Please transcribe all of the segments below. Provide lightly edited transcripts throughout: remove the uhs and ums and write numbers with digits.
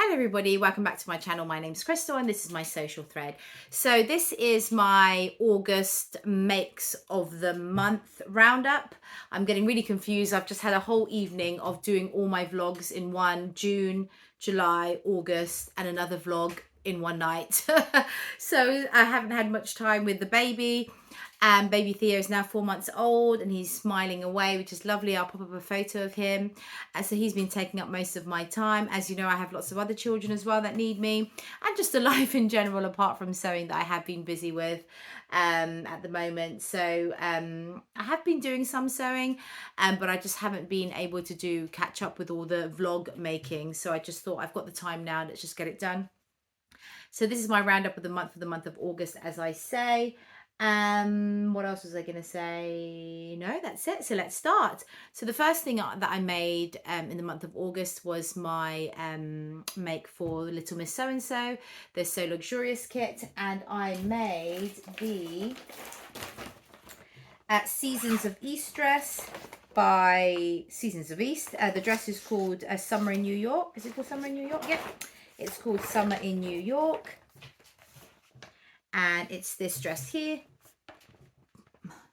Hello everybody, welcome back to my channel. My name's Crystal and this is my social thread. So this is my August makes of the month roundup. I'm getting really confused. I've just had a whole evening of doing all my vlogs in one: June, July, August, and another vlog in one night. So I haven't had much time with the baby. And baby Theo is now 4 months old and he's smiling away, which is lovely. I'll pop up a photo of him. And so he's been taking up most of my time. As you know, I have lots of other children as well that need me, and just a life in general, apart from sewing, that I have been busy with at the moment. So I have been doing some sewing, but I just haven't been able to catch up with all the vlog making. So I just thought, I've got the time now, let's just get it done. So this is my roundup of the month for the month of August, as I say. What else was I going to say? No, that's it. So let's start. So the first thing that I made in the month of August was my make for Little Miss So and So, the So Luxurious kit, and I made the Seasons of East dress by Seasons of East. The dress is called Summer in New York. Is it called Summer in New York? Yep. It's called Summer in New York. And it's this dress here.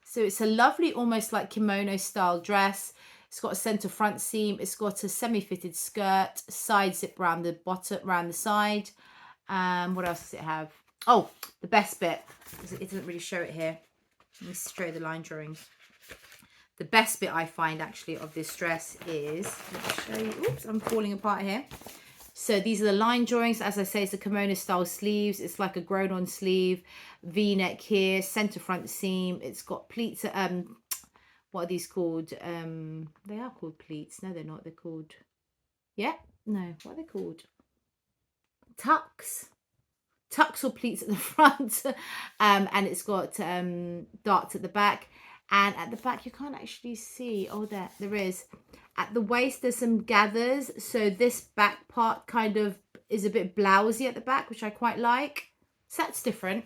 So it's a lovely, almost like kimono style dress. It's got a center front seam. It's got a semi-fitted skirt, side zip around the bottom, around the side. What else does it have? Oh, the best bit, it doesn't really show it here. Let me show the line drawings. The best bit I find actually of this dress is, let me show you. Oops, I'm falling apart here. So these are the line drawings. As I say, it's a kimono style sleeves. It's like a grown on sleeve, V-neck here, center front seam. It's got pleats. What are these called? They are called pleats. No, they're not. They're called, yeah, no, what are they called? Tucks. Tucks or pleats at the front. And it's got darts at the back. And at the back, you can't actually see. Oh, there is. At the waist, there's some gathers. So this back part kind of is a bit blousy at the back, which I quite like. So that's different.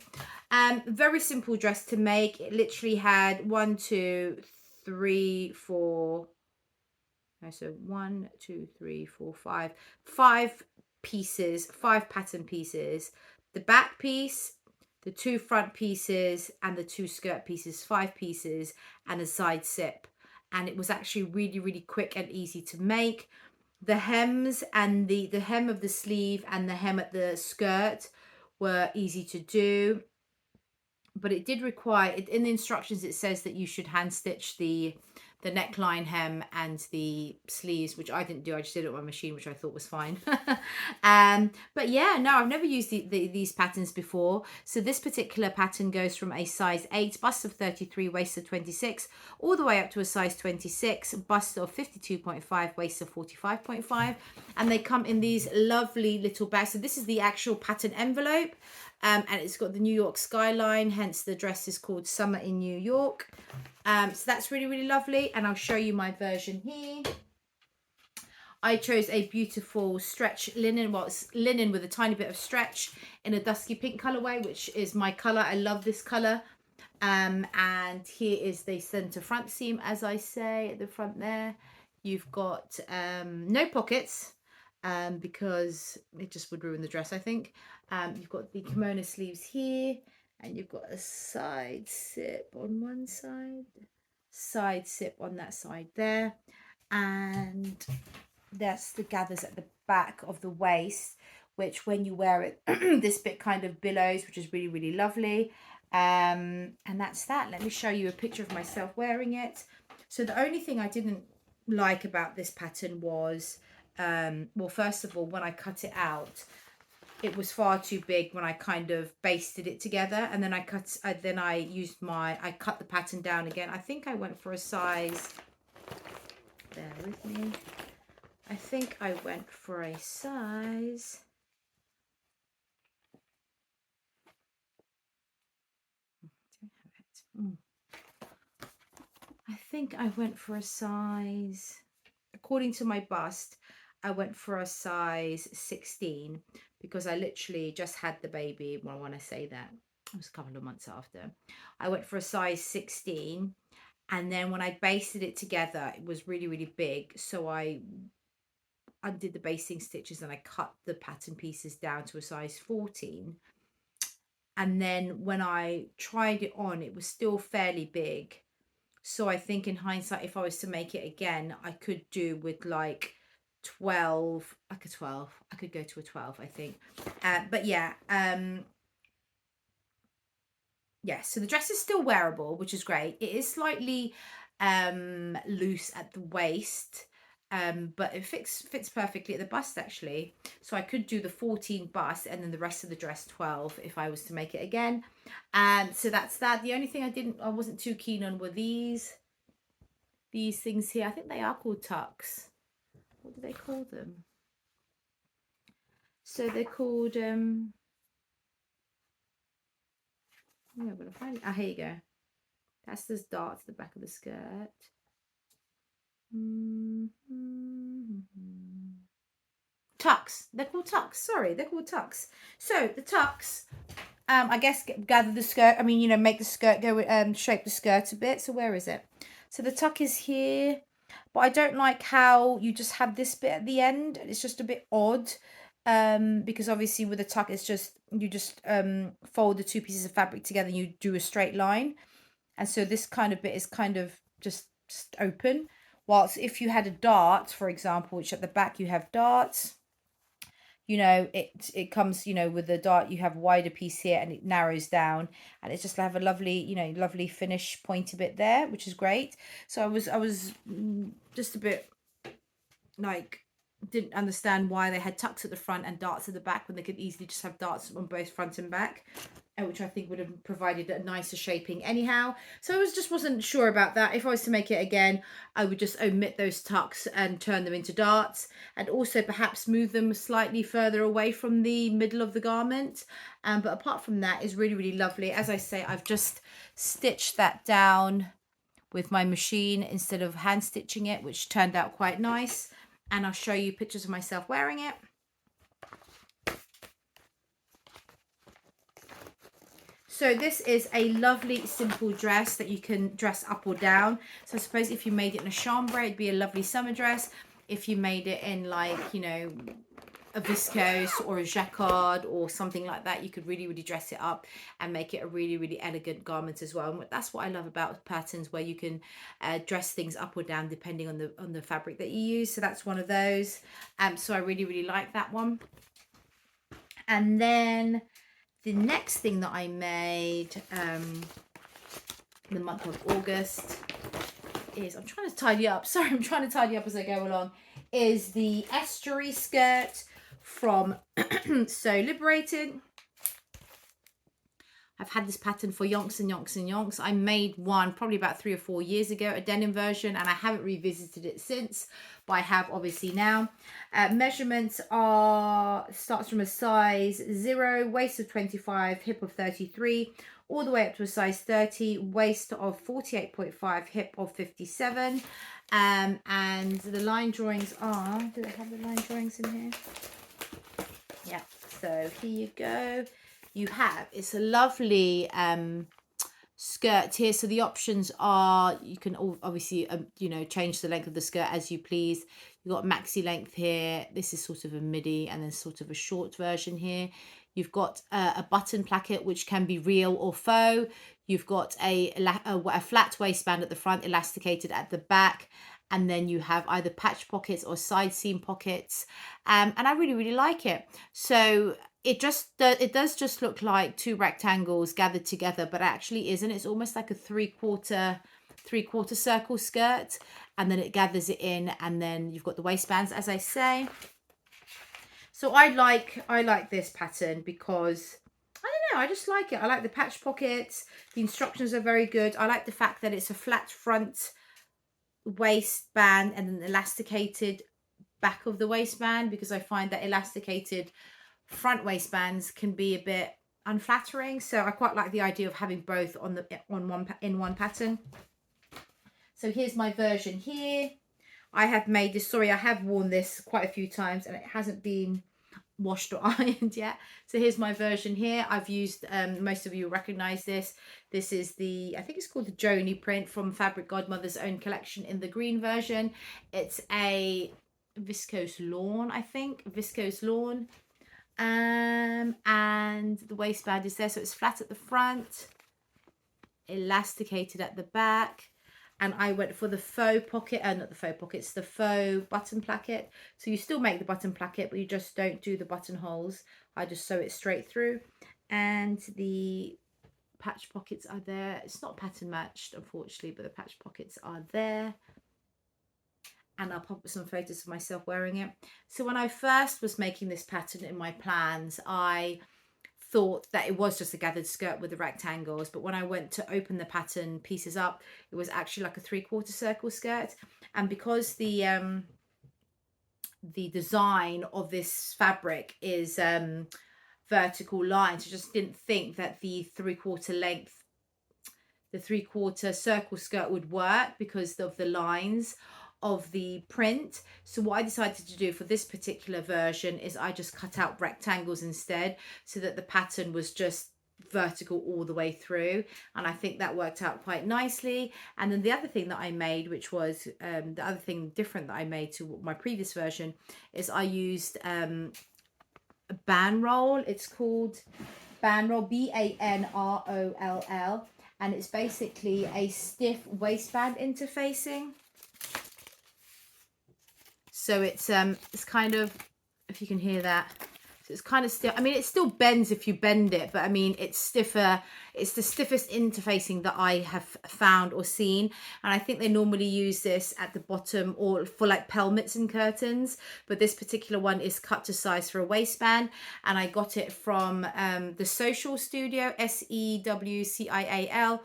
Very simple dress to make. It literally had 1, 2, 3, 4. No, so 1, 2, 3, 4, 5. 5 pieces, 5 pattern pieces. The back piece, the 2 front pieces, and the 2 skirt pieces, 5 pieces, and a side zip. And it was actually really, really quick and easy to make. The hems and the hem of the sleeve and the hem at the skirt were easy to do. But it did require, in the instructions, it says that you should hand stitch the neckline, hem, and the sleeves, which I didn't do. I just did it on my machine, which I thought was fine. But yeah, no, I've never used these patterns before. So this particular pattern goes from a size 8, bust of 33, waist of 26, all the way up to a size 26, bust of 52.5, waist of 45.5. And they come in these lovely little bags. So this is the actual pattern envelope. And it's got the New York skyline, hence the dress is called Summer in New York. So that's really, really lovely. And I'll show you my version here. I chose a beautiful stretch linen. Well, it's linen with a tiny bit of stretch in a dusky pink colorway, which is my color. I love this color. And here is the center front seam, as I say, at the front there. You've got no pockets, because it just would ruin the dress, I think. You've got the kimono sleeves here, and you've got a side zip on one side, side zip on that side there, and that's the gathers at the back of the waist, which when you wear it, this bit kind of billows, which is really, really lovely. And that's that. Let me show you a picture of myself wearing it. So the only thing I didn't like about this pattern was, well, first of all, when I cut it out, it was far too big when I kind of basted it together, and then I cut the pattern down again. I think I went for a size, bear with me, I think I went for a size, I think I went for a size, according to my bust, I went for a size 16, because I literally just had the baby. Well, when I say that, it was a couple of months after. I went for a size 16, and then when I basted it together, it was really, really big. So I undid the basting stitches and I cut the pattern pieces down to a size 14. And then when I tried it on, it was still fairly big. So I think in hindsight, if I was to make it again, I could do with like 12, like a 12. I could go to a 12, I think. But yeah, yeah, so the dress is still wearable, which is great. It is slightly loose at the waist, but it fits perfectly at the bust actually. So I could do the 14 bust and then the rest of the dress 12 if I was to make it again. So that's that. The only thing I wasn't too keen on were these things here. I think they are called tucks. What do they call them? So they're called yeah, but I find it. Ah, here you go. That's the dart to the back of the skirt. Tucks. They're called tucks. Sorry, they're called tucks. So the tucks, I guess, gather the skirt. I mean, you know, make the skirt go, shape the skirt a bit. So where is it? So the tuck is here, but I don't like how you just have this bit at the end. It's just a bit odd, because obviously with a tuck, it's just you just fold the two pieces of fabric together and you do a straight line. And so this kind of bit is kind of just open. Whilst if you had a dart, for example, which at the back you have darts, you know, it comes, you know, with the dart, you have a wider piece here and it narrows down and it's just have a lovely, you know, lovely finish pointy bit there, which is great. So I was just a bit like, didn't understand why they had tucks at the front and darts at the back when they could easily just have darts on both front and back, which I think would have provided a nicer shaping anyhow. So I just wasn't sure about that. If I was to make it again, I would just omit those tucks and turn them into darts, and also perhaps move them slightly further away from the middle of the garment. But apart from that, is really, really lovely. As I say, I've just stitched that down with my machine instead of hand stitching it, which turned out quite nice. And I'll show you pictures of myself wearing it. So this is a lovely simple dress that you can dress up or down. So I suppose if you made it in a chambray, it'd be a lovely summer dress. If you made it in like, you know, a viscose or a jacquard or something like that, you could really, really dress it up and make it a really, really elegant garment as well. And that's what I love about patterns, where you can dress things up or down depending on the fabric that you use. So that's one of those. So I really, really like that one. And then the next thing that I made in the month of August is, I'm trying to tidy up. Sorry, I'm trying to tidy up as I go along. Is the Estuary skirt from So Liberated. I've had this pattern for yonks and yonks and yonks. I made one probably about 3 or 4 years ago, a denim version, and I haven't revisited it since, but I have obviously now. Measurements starts from a size 0, waist of 25, hip of 33, all the way up to a size 30, waist of 48.5, hip of 57. And the line drawings are, do they have the line drawings in here? Yeah, so here you go. You have, it's a lovely skirt here. So the options are, you can obviously you know, change the length of the skirt as you please. You've got maxi length here. This is sort of a midi, and then sort of a short version here. You've got a button placket, which can be real or faux. You've got a flat waistband at the front, elasticated at the back. And then you have either patch pockets or side seam pockets. And I really, really like it. So it does just look like two rectangles gathered together, but actually isn't. It's almost like a three-quarter circle skirt. And then it gathers it in, and then you've got the waistbands, as I say. So I like this pattern because, I don't know, I just like it. I like the patch pockets. The instructions are very good. I like the fact that it's a flat front waistband and an elasticated back of the waistband, because I find that elasticated front waistbands can be a bit unflattering. So I quite like the idea of having both in one pattern. So here's my version here. I have made this, sorry, I have worn this quite a few times and it hasn't been washed or ironed yet. So here's my version here. I've used, most of you will recognize this. This is the, I think it's called the Joni print from Fabric Godmother's own collection in the green version. It's a viscose lawn, I think, viscose lawn. And the waistband is there, so it's flat at the front, elasticated at the back. And I went for the faux pocket, not the faux pockets, the faux button placket. So you still make the button placket, but you just don't do the buttonholes. I just sew it straight through. And the patch pockets are there. It's not pattern matched, unfortunately, but the patch pockets are there. And I'll pop up some photos of myself wearing it. So when I first was making this pattern in my plans, I thought that it was just a gathered skirt with the rectangles, but when I went to open the pattern pieces up, it was actually like a 3/4 circle skirt. And because the design of this fabric is vertical lines, I just didn't think that the 3/4 length, the 3/4 circle skirt would work because of the lines of the print. So what I decided to do for this particular version is I just cut out rectangles instead, so that the pattern was just vertical all the way through, and I think that worked out quite nicely. And then the other thing that I made, which was the other thing different that I made to my previous version, is I used a band roll. It's called band roll, BANROLL, and it's basically a stiff waistband interfacing. So it's kind of, if you can hear that, so it's kind of stiff. I mean, it still bends if you bend it, but I mean, it's stiffer. It's the stiffest interfacing that I have found or seen. And I think they normally use this at the bottom or for like pelmets and curtains, but this particular one is cut to size for a waistband. And I got it from the Social Studio, SEWCIAL.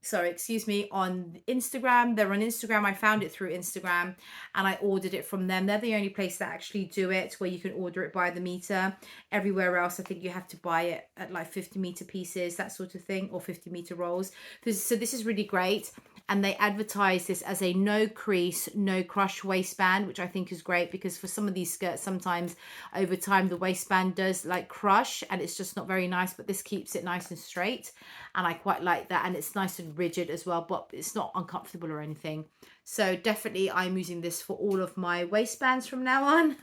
Sorry, excuse me, on Instagram. They're on Instagram. I found it through Instagram and I ordered it from them. They're the only place that actually do it, where you can order it by the meter. Everywhere else, I think you have to buy it at like 50-meter pieces, that sort of thing, or 50-meter rolls. So this is really great. And they advertise this as a no crease, no crush waistband, which I think is great, because for some of these skirts, sometimes over time the waistband does like crush and it's just not very nice, but this keeps it nice and straight. And I quite like that. And it's nice and rigid as well, but it's not uncomfortable or anything. So definitely I'm using this for all of my waistbands from now on.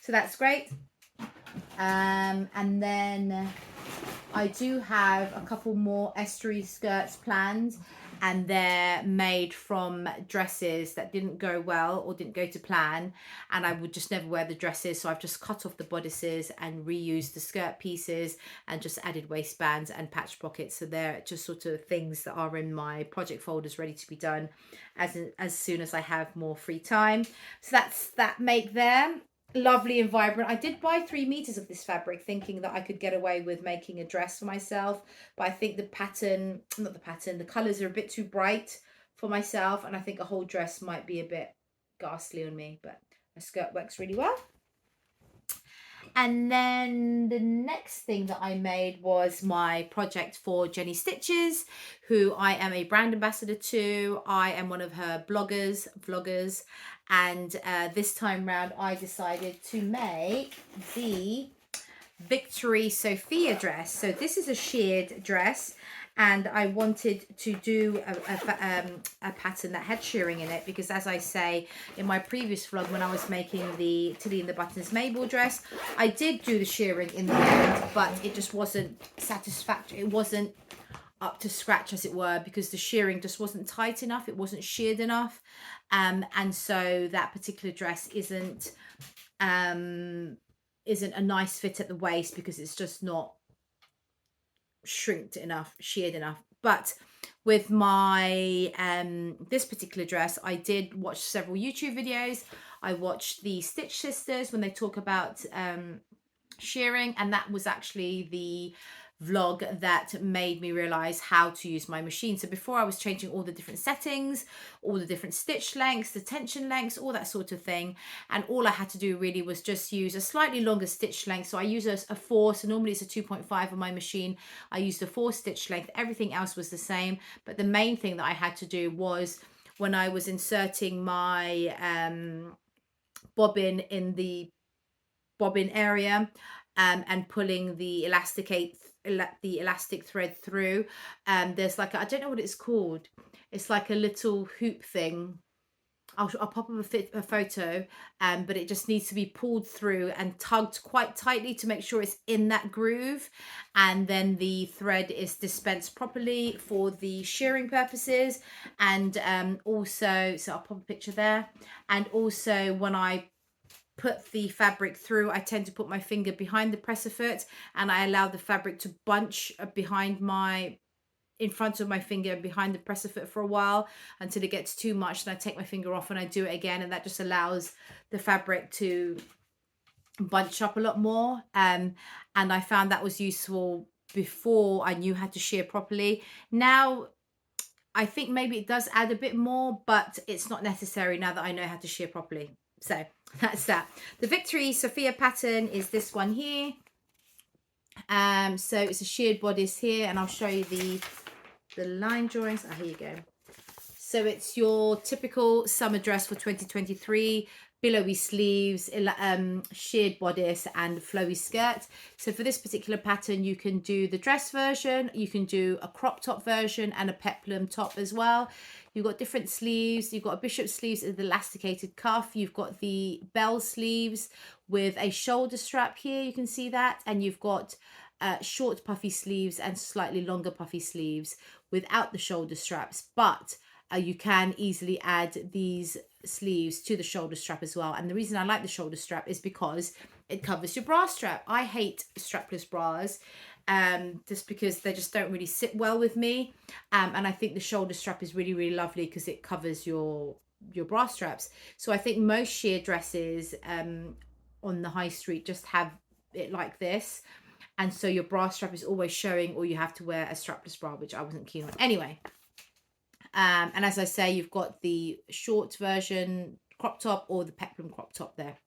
So that's great. And then I do have a couple more Estuary skirts planned, and they're made from dresses that didn't go well or didn't go to plan, and I would just never wear the dresses, so I've just cut off the bodices and reused the skirt pieces and just added waistbands and patch pockets. So they're just sort of things that are in my project folders ready to be done as soon as I have more free time. So that's that make there. Lovely and vibrant. I did buy 3 meters of this fabric thinking that I could get away with making a dress for myself, but I think the pattern, not the pattern, the colors are a bit too bright for myself, and I think a whole dress might be a bit ghastly on me, but a skirt works really well. And then the next thing that I made was my project for Jenny Stitches, who I am a brand ambassador to. I am one of her vloggers, and this time round I decided to make the Victory Sophia dress. So this is a sheared dress, and I wanted to do a pattern that had shearing in it, because as I say in my previous vlog, when I was making the Tilly and the Buttons Mabel dress, I did do the shearing in the end, but it just wasn't satisfactory. It wasn't up to scratch, as it were, because the shearing just wasn't tight enough. It wasn't sheared enough, and so that particular dress isn't a nice fit at the waist, because it's just not shrinked enough, sheared enough. But with my this particular dress, I did watch several YouTube videos. I watched the Stitch Sisters when they talk about shearing, and that was actually the vlog that made me realize how to use my machine. So before, I was changing all the different settings, all the different stitch lengths, the tension lengths, all that sort of thing, and all I had to do really was just use a slightly longer stitch length. So I use a 4, so normally it's a 2.5 on my machine. I used a 4 stitch length. Everything else was the same, but the main thing that I had to do was, when I was inserting my bobbin in the bobbin area and pulling the elastic thread through, there's like I don't know what it's called. It's like a little hoop thing. I'll pop up a photo, but it just needs to be pulled through and tugged quite tightly to make sure it's in that groove, and then the thread is dispensed properly for the shearing purposes. And also, so I'll pop a picture there. And also when I put the fabric through, I tend to put my finger behind the presser foot, and I allow the fabric to bunch in front of my finger and behind the presser foot for a while until it gets too much. Then I take my finger off and I do it again, and that just allows the fabric to bunch up a lot more. And I found that was useful before I knew how to shear properly. Now I think maybe it does add a bit more, but it's not necessary now that I know how to shear properly. So that's that. The Victory Sophia pattern is this one here. So it's a sheared bodice here, and I'll show you the line drawings. Here you go. So it's your typical summer dress for 2023, billowy sleeves, sheared bodice and flowy skirt. So for this particular pattern, you can do the dress version, you can do a crop top version and a peplum top as well. You've got different sleeves. You've got a bishop sleeves with elasticated cuff. You've got the bell sleeves with a shoulder strap here. You can see that. And you've got short puffy sleeves and slightly longer puffy sleeves without the shoulder straps. But you can easily add these sleeves to the shoulder strap as well. And the reason I like the shoulder strap is because it covers your bra strap. I hate strapless bras just because they just don't really sit well with me. And I think the shoulder strap is really, really lovely because it covers your bra straps. So I think most sheer dresses on the high street just have it like this. And so your bra strap is always showing, or you have to wear a strapless bra, which I wasn't keen on. Anyway, and as I say, you've got the short version crop top or the peplum crop top there.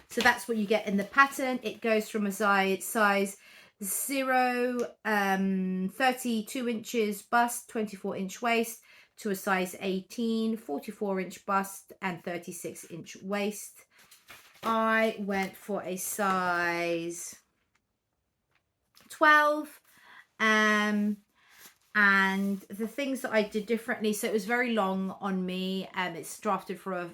So that's what you get in the pattern. It goes from a size 0, 32 inches bust, 24-inch waist, to a size 18, 44-inch bust and 36-inch waist. I went for a size 12. And the things that I did differently, so it was very long on me, and it's drafted for a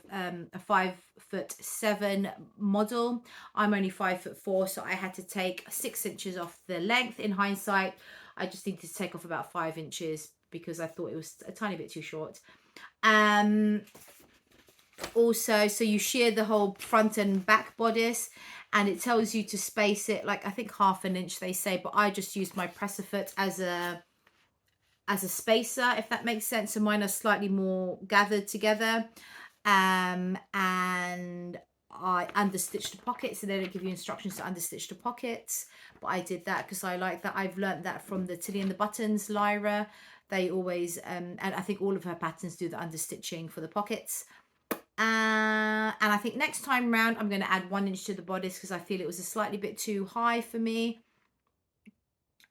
5'7" model. I'm only 5'4", so I had to take 6 inches off the length. In hindsight, I just needed to take off about 5 inches because I thought it was a tiny bit too short. Also, so you shear the whole front and back bodice, and it tells you to space it like I think 1/2 inch they say, but I just used my presser foot as a spacer, if that makes sense. So mine are slightly more gathered together, and I understitched the pockets, and they don't give you instructions to understitch the pockets, but I did that because I like that. I've learned that from the Tilly and the Buttons Lyra. They always and I think all of her patterns do the understitching for the pockets. And I think next time round I'm going to add 1 inch to the bodice because I feel it was a slightly bit too high for me.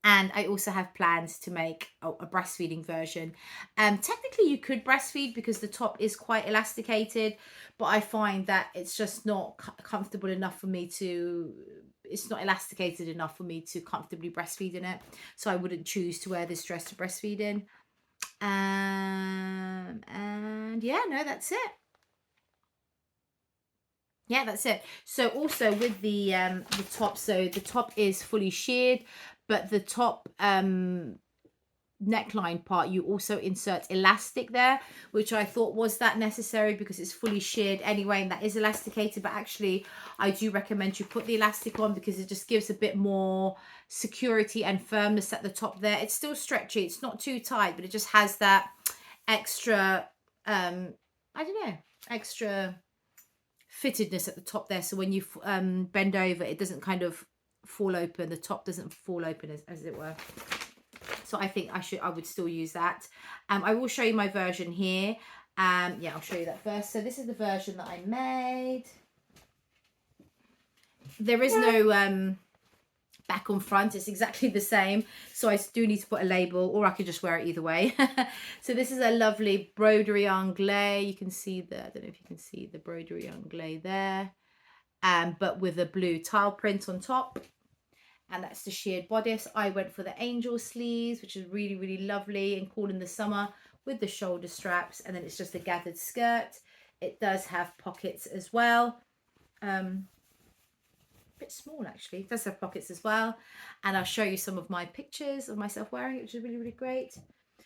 And I also have plans to make a breastfeeding version. Technically you could breastfeed because the top is quite elasticated, but I find that it's just not comfortable enough for me to, it's not elasticated enough for me to comfortably breastfeed in it. So I wouldn't choose to wear this dress to breastfeed in. And yeah, no, that's it. Yeah, that's it. So also with the top, so the top is fully sheared, but the top neckline part, you also insert elastic there, which I thought was that necessary because it's fully sheared anyway, and that is elasticated. But actually I do recommend you put the elastic on because it just gives a bit more security and firmness at the top there. It's still stretchy, it's not too tight, but it just has that extra I don't know, extra fittedness at the top there, so when you bend over, it doesn't kind of fall open, the top doesn't fall open as it were. So I think I would still use that. I will show you my version here. Yeah, I'll show you that first. So this is the version that I made. There is no back on front, it's exactly the same, so I do need to put a label, or I could just wear it either way. So this is a lovely broderie anglais. You can see the, I don't know if you can see the broderie anglais there, but with a blue tile print on top, and that's the sheared bodice. I went for the angel sleeves, which is really, really lovely and cool in the summer, with the shoulder straps, and then it's just a gathered skirt. It does have pockets as well. Bit small actually. It does have pockets as well, and I'll show you some of my pictures of myself wearing it, which is really, really great.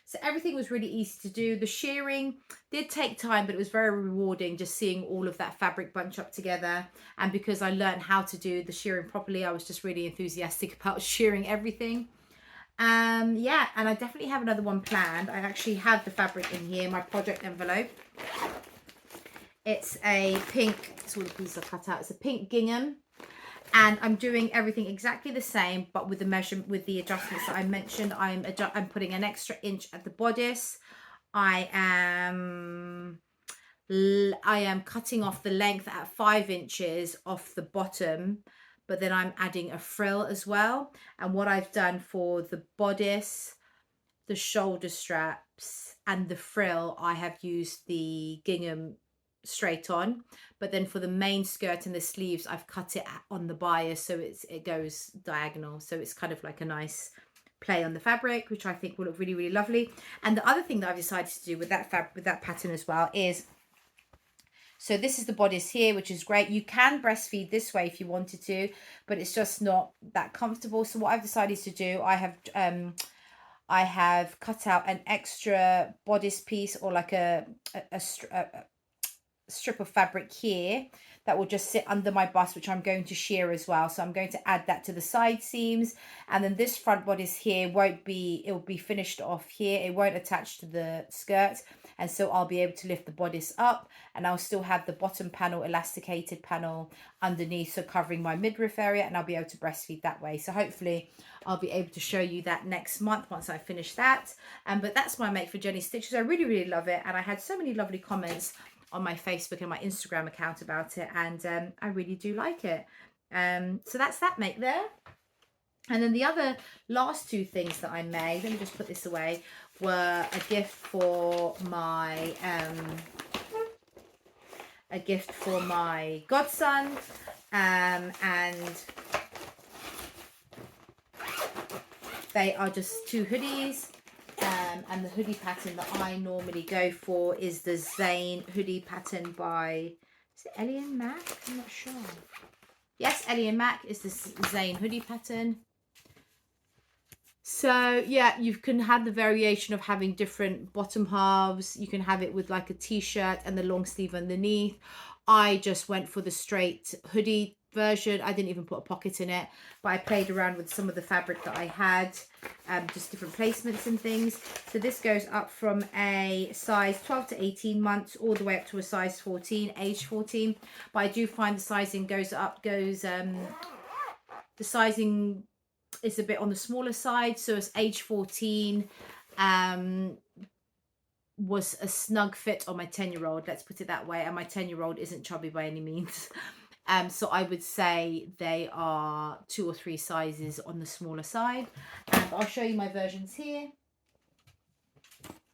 So everything was really easy to do. The shearing did take time, but it was very rewarding just seeing all of that fabric bunch up together. And because I learned how to do the shearing properly, I was just really enthusiastic about shearing everything. Yeah, and I definitely have another one planned. I actually have the fabric in here, my project envelope. It's a pink, it's all the pieces I cut out. It's a pink gingham. And I'm doing everything exactly the same, but with the measurement, with the adjustments that I mentioned. I'm putting an extra inch at the bodice. I am cutting off the length at 5 inches off the bottom, but then I'm adding a frill as well. And what I've done for the bodice, the shoulder straps, and the frill, I have used the gingham straight on, but then for the main skirt and the sleeves, I've cut it on the bias so it goes diagonal, so it's kind of like a nice play on the fabric, which I think will look really, really lovely. And the other thing that I've decided to do with that fabric, with that pattern as well, is, so this is the bodice here, which is great. You can breastfeed this way if you wanted to, but it's just not that comfortable. So what I've decided to do, I have cut out an extra bodice piece, or like a strip of fabric here that will just sit under my bust, which I'm going to shear as well. So I'm going to add that to the side seams, and then this front bodice here it will be finished off here. It won't attach to the skirt, and so I'll be able to lift the bodice up, and I'll still have the bottom panel, elasticated panel underneath, so covering my midriff area, and I'll be able to breastfeed that way. So hopefully I'll be able to show you that next month once I finish that. But that's my Make for Jenny stitches. I really, really love it, and I had so many lovely comments on my Facebook and my Instagram account about it, and I really do like it. So that's that make there. And then the other last two things that I made, let me just put this away, were a gift for my godson, and they are just two hoodies. And the hoodie pattern that I normally go for is the Zane hoodie pattern by, is it Ellie and Mac? I'm not sure. Yes, Ellie and Mac is the Zane hoodie pattern. So yeah, you can have the variation of having different bottom halves. You can have it with like a t-shirt and the long sleeve underneath. I just went for the straight hoodie version. I didn't even put a pocket in it, but I played around with some of the fabric that I had, just different placements and things. So this goes up from a size 12 to 18 months all the way up to a size 14, age 14. But I do find the sizing the sizing is a bit on the smaller side. So it's age 14 was a snug fit on my 10-year-old, let's put it that way. And my 10-year-old isn't chubby by any means. So I would say they are 2 or 3 sizes on the smaller side. I'll show you my versions here.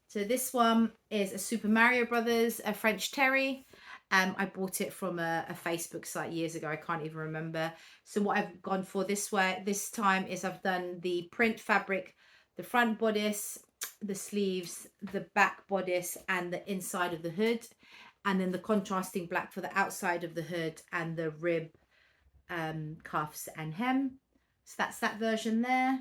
So this one is a Super Mario Brothers, a French Terry. I bought it from a Facebook site years ago. I can't even remember. So what I've gone for this time is I've done the print fabric, the front bodice, the sleeves, the back bodice, and the inside of the hood. And then the contrasting black for the outside of the hood and the rib, cuffs and hem. So that's that version there.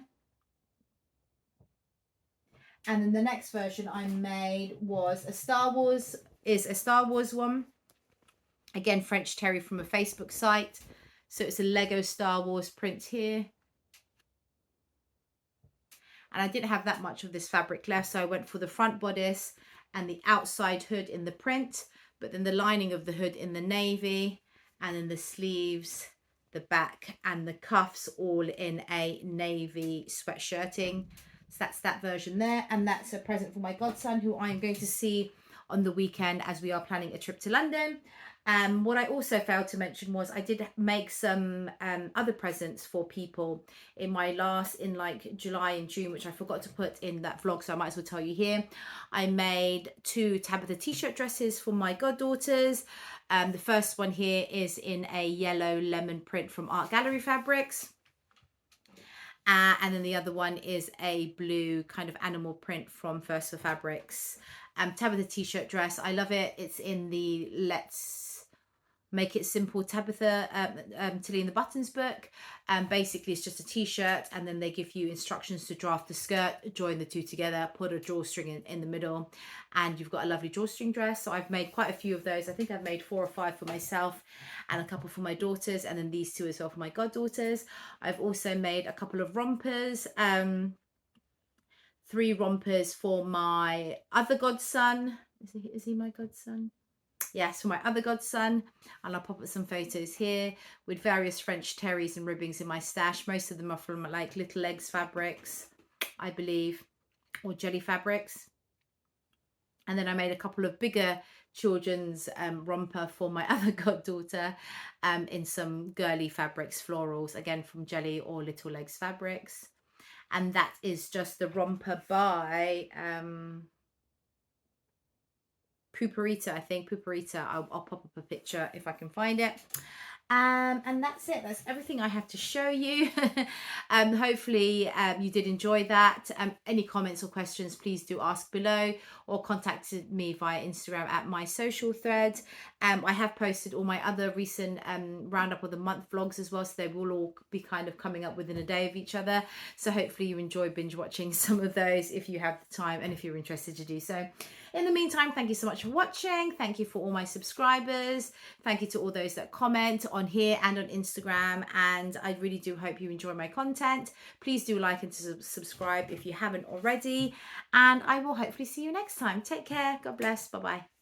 And then the next version I made was a Star Wars one. Again, French Terry from a Facebook site. So it's a Lego Star Wars print here. And I didn't have that much of this fabric left, so I went for the front bodice and the outside hood in the print, but then the lining of the hood in the navy, and then the sleeves, the back, and the cuffs all in a navy sweatshirting. So that's that version there, and that's a present for my godson, who I am going to see on the weekend as we are planning a trip to London. What I also failed to mention was I did make some other presents for people in like July and June, which I forgot to put in that vlog, so I might as well tell you here. I made 2 Tabitha t-shirt dresses for my goddaughters. The first one here is in a yellow lemon print from Art Gallery Fabrics. And then the other one is a blue kind of animal print from First for Fabrics. Tabitha t-shirt dress. I love it. It's in the Let's Make It Simple Tabitha Tilly and the Buttons book. Basically, it's just a t-shirt, and then they give you instructions to draft the skirt, join the two together, put a drawstring in the middle, and you've got a lovely drawstring dress. So I've made quite a few of those. I think I've made 4 or 5 for myself and a couple for my daughters, and then these 2 as well for my goddaughters. I've also made a couple of rompers, 3 rompers for my other godson. Is he my godson? Yes, for my other godson. And I'll pop up some photos here with various French terries and ribbings in my stash. Most of them are from like Little Legs fabrics, I believe, or jelly fabrics. And then I made a couple of bigger children's romper for my other goddaughter in some girly fabrics, florals, again from jelly or Little Legs fabrics. And that is just the romper by Pooperita, I think. Pooperita. I'll pop up a picture if I can find it. And that's it. That's everything I have to show you. Hopefully you did enjoy that. Any comments or questions, please do ask below, or contact me via Instagram at my social thread. I have posted all my other recent roundup of the month vlogs as well, so they will all be kind of coming up within a day of each other. So hopefully you enjoy binge watching some of those if you have the time and if you're interested to do so. In the meantime, thank you so much for watching. Thank you for all my subscribers. Thank you to all those that comment on here and on Instagram. And I really do hope you enjoy my content. Please do like and subscribe if you haven't already. And I will hopefully see you next time. Take care. God bless. Bye-bye.